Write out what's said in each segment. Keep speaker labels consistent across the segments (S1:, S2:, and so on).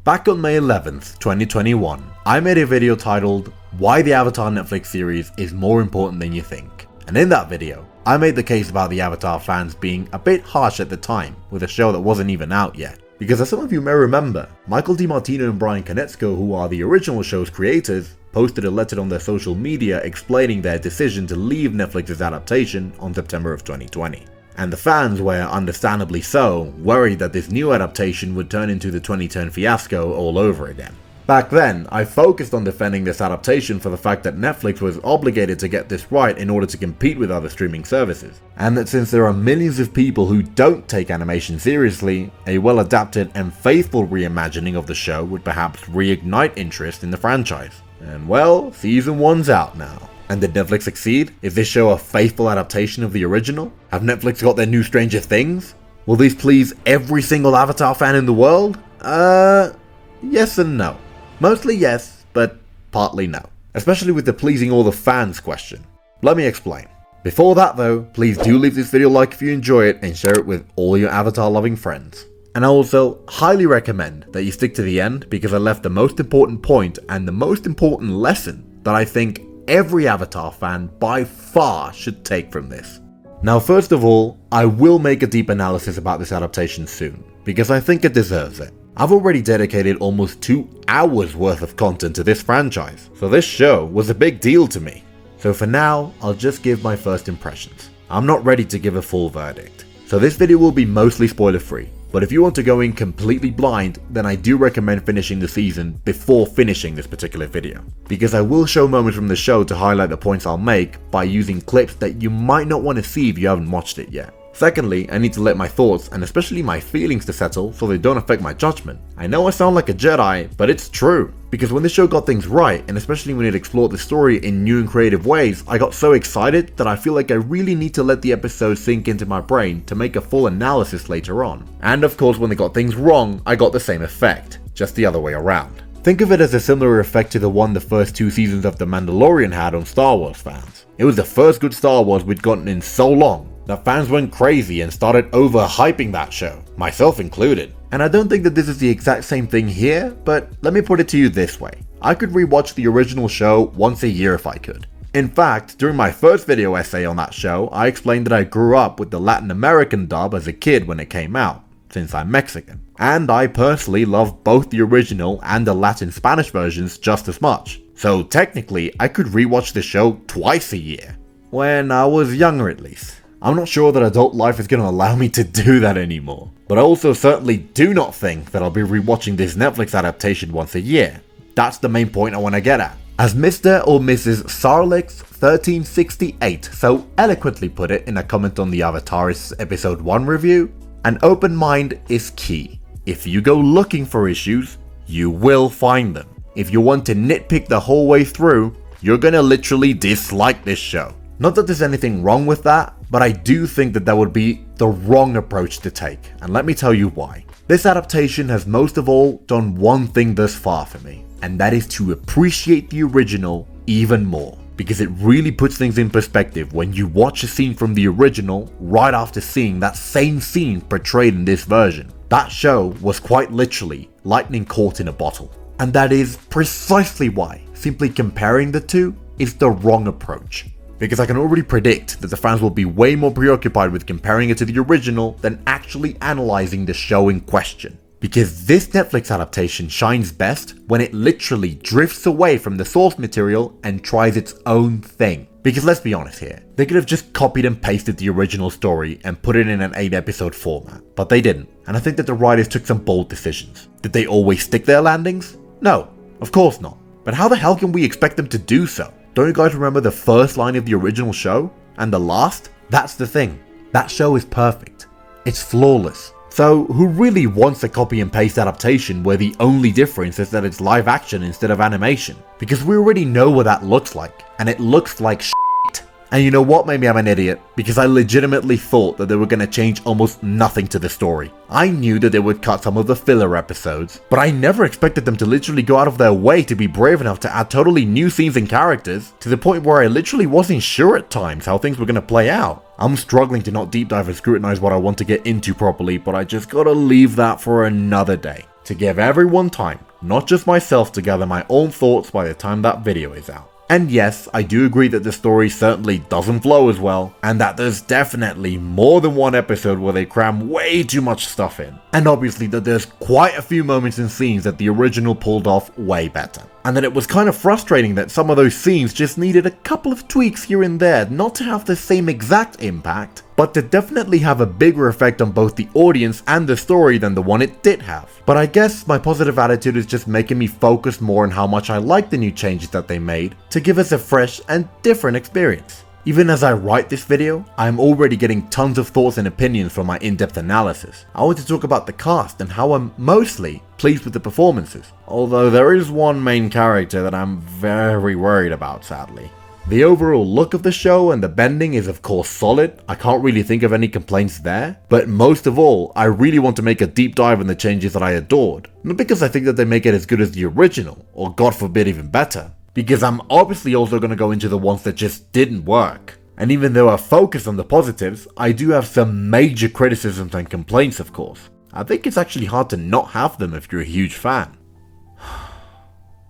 S1: Back on May 11th, 2021, I made a video titled, Why the Avatar Netflix series is more important than you think. And in that video, I made the case about the Avatar fans being a bit harsh at the time with a show that wasn't even out yet. Because as some of you may remember, Michael DiMartino and Brian Konietzko, who are the original show's creators, posted a letter on their social media explaining their decision to leave Netflix's adaptation on September of 2020. And the fans were, understandably so, worried that this new adaptation would turn into the 2010 fiasco all over again. Back then, I focused on defending this adaptation for the fact that Netflix was obligated to get this right in order to compete with other streaming services, and that since there are millions of people who don't take animation seriously, a well-adapted and faithful reimagining of the show would perhaps reignite interest in the franchise. And well, season 1's out now. And did Netflix succeed? Is this show a faithful adaptation of the original? Have Netflix got their new Stranger Things? Will these please every single Avatar fan in the world? Yes and no. Mostly yes, but partly no. Especially with the pleasing all the fans question. Let me explain. Before that though, please do leave this video a like if you enjoy it and share it with all your Avatar loving friends. And I also highly recommend that you stick to the end because I left the most important point and the most important lesson that I think every Avatar fan by far should take from this. Now first of all, I will make a deep analysis about this adaptation soon, because I think it deserves it. I've already dedicated almost 2 hours worth of content to this franchise, so this show was a big deal to me. So for now, I'll just give my first impressions. I'm not ready to give a full verdict, so this video will be mostly spoiler free. But if you want to go in completely blind, then I do recommend finishing the season before finishing this particular video. Because I will show moments from the show to highlight the points I'll make by using clips that you might not want to see if you haven't watched it yet. Secondly, I need to let my thoughts and especially my feelings to settle so they don't affect my judgment. I know I sound like a Jedi, but it's true. Because when the show got things right, and especially when it explored the story in new and creative ways, I got so excited that I feel like I really need to let the episode sink into my brain to make a full analysis later on. And of course when they got things wrong, I got the same effect, just the other way around. Think of it as a similar effect to the one the first 2 seasons of The Mandalorian had on Star Wars fans. It was the first good Star Wars we'd gotten in so long that fans went crazy and started overhyping that show, myself included. And I don't think that this is the exact same thing here, but let me put it to you this way. I could rewatch the original show once a year if I could. In fact, during my first video essay on that show, I explained that I grew up with the Latin American dub as a kid when it came out, since I'm Mexican. And I personally love both the original and the Latin Spanish versions just as much. So technically, I could rewatch the show twice a year. When I was younger at least. I'm not sure that adult life is going to allow me to do that anymore. But I also certainly do not think that I'll be rewatching this Netflix adaptation once a year. That's the main point I want to get at. As Mr. or Mrs. Sarlix1368 so eloquently put it in a comment on the Avatar's episode 1 review, an open mind is key. If you go looking for issues, you will find them. If you want to nitpick the whole way through, you're gonna literally dislike this show. Not that there's anything wrong with that, but I do think that that would be the wrong approach to take, and let me tell you why. This adaptation has most of all done one thing thus far for me, and that is to appreciate the original even more. Because it really puts things in perspective when you watch a scene from the original right after seeing that same scene portrayed in this version. That show was quite literally lightning caught in a bottle. And that is precisely why simply comparing the two is the wrong approach. Because I can already predict that the fans will be way more preoccupied with comparing it to the original than actually analyzing the show in question. Because this Netflix adaptation shines best when it literally drifts away from the source material and tries its own thing. Because let's be honest here, they could have just copied and pasted the original story and put it in an 8-episode format, but they didn't. And I think that the writers took some bold decisions. Did they always stick their landings? No, of course not. But how the hell can we expect them to do so? Don't you guys remember the first line of the original show? And the last? That's the thing. That show is perfect. It's flawless. So who really wants a copy and paste adaptation where the only difference is that it's live action instead of animation? Because we already know what that looks like, and it looks like shit. And you know what made me I'm an idiot? Because I legitimately thought that they were going to change almost nothing to the story. I knew that they would cut some of the filler episodes, but I never expected them to literally go out of their way to be brave enough to add totally new scenes and characters, to the point where I literally wasn't sure at times how things were going to play out. I'm struggling to not deep dive and scrutinize what I want to get into properly, but I just gotta leave that for another day, to give everyone time, not just myself, to gather my own thoughts by the time that video is out. And yes, I do agree that the story certainly doesn't flow as well, and that there's definitely more than one episode where they cram way too much stuff in. And obviously that there's quite a few moments and scenes that the original pulled off way better. And that it was kind of frustrating that some of those scenes just needed a couple of tweaks here and there, not to have the same exact impact, but to definitely have a bigger effect on both the audience and the story than the one it did have. But I guess my positive attitude is just making me focus more on how much I like the new changes that they made to give us a fresh and different experience. Even as I write this video, I am already getting tons of thoughts and opinions from my in-depth analysis. I want to talk about the cast and how I'm mostly pleased with the performances, although there is one main character that I'm very worried about, sadly. The overall look of the show and the bending is of course solid, I can't really think of any complaints there, but most of all, I really want to make a deep dive on the changes that I adored, not because I think that they make it as good as the original, or God forbid even better, because I'm obviously also going to go into the ones that just didn't work. And even though I focus on the positives, I do have some major criticisms and complaints of course. I think it's actually hard to not have them if you're a huge fan.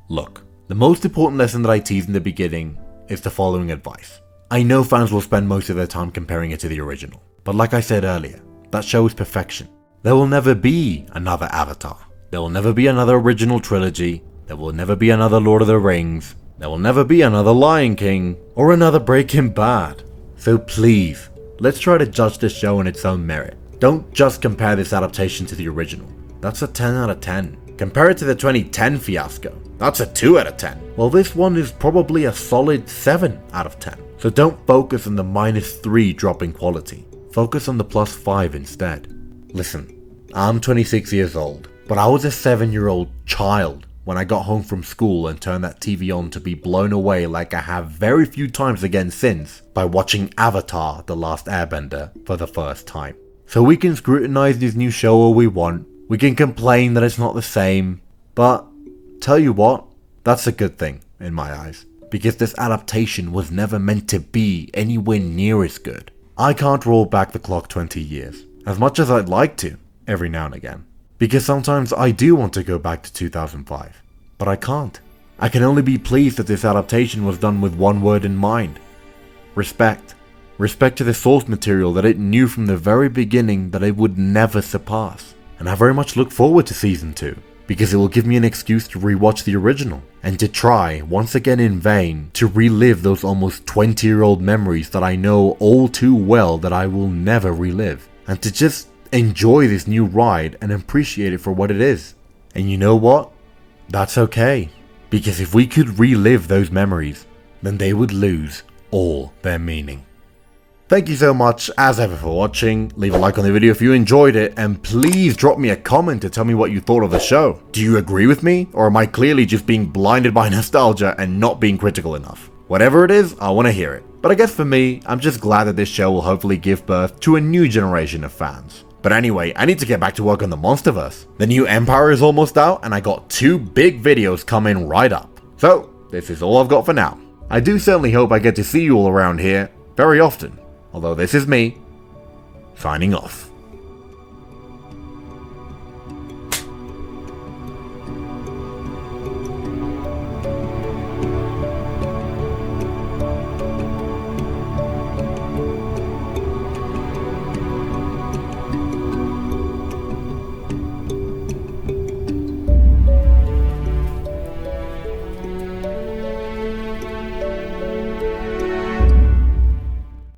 S1: Look, the most important lesson that I teased in the beginning is the following advice. I know fans will spend most of their time comparing it to the original, but like I said earlier, that show is perfection. There will never be another Avatar. There will never be another original trilogy. There will never be another Lord of the Rings. There will never be another Lion King or another Breaking Bad. So please, let's try to judge this show on its own merit. Don't just compare this adaptation to the original. That's a 10 out of 10. Compare it to the 2010 fiasco. That's a 2 out of 10. Well, this one is probably a solid 7 out of 10. So don't focus on the -3 drop in quality. Focus on the +5 instead. Listen, I'm 26 years old, but I was a 7-year-old child when I got home from school and turned that TV on to be blown away like I have very few times again since by watching Avatar: The Last Airbender for the first time. So we can scrutinize this new show all we want, we can complain that it's not the same, but tell you what, that's a good thing in my eyes, because this adaptation was never meant to be anywhere near as good. I can't roll back the clock 20 years, as much as I'd like to, every now and again. Because sometimes I do want to go back to 2005, but I can't. I can only be pleased that this adaptation was done with one word in mind. Respect. Respect to the source material that it knew from the very beginning that it would never surpass. And I very much look forward to season 2, because it will give me an excuse to rewatch the original, and to try, once again in vain, to relive those almost 20-year-old memories that I know all too well that I will never relive, and to just enjoy this new ride and appreciate it for what it is. And you know what? That's okay. Because if we could relive those memories, then they would lose all their meaning. Thank you so much as ever for watching. Leave a like on the video if you enjoyed it, and please drop me a comment to tell me what you thought of the show. Do you agree with me, or am I clearly just being blinded by nostalgia and not being critical enough? Whatever it is, I want to hear it. But I guess for me, I'm just glad that this show will hopefully give birth to a new generation of fans. But anyway, I need to get back to work on the Monsterverse. The new Empire is almost out, and I got 2 big videos coming right up. So, this is all I've got for now. I do certainly hope I get to see you all around here very often. Although this is me, signing off.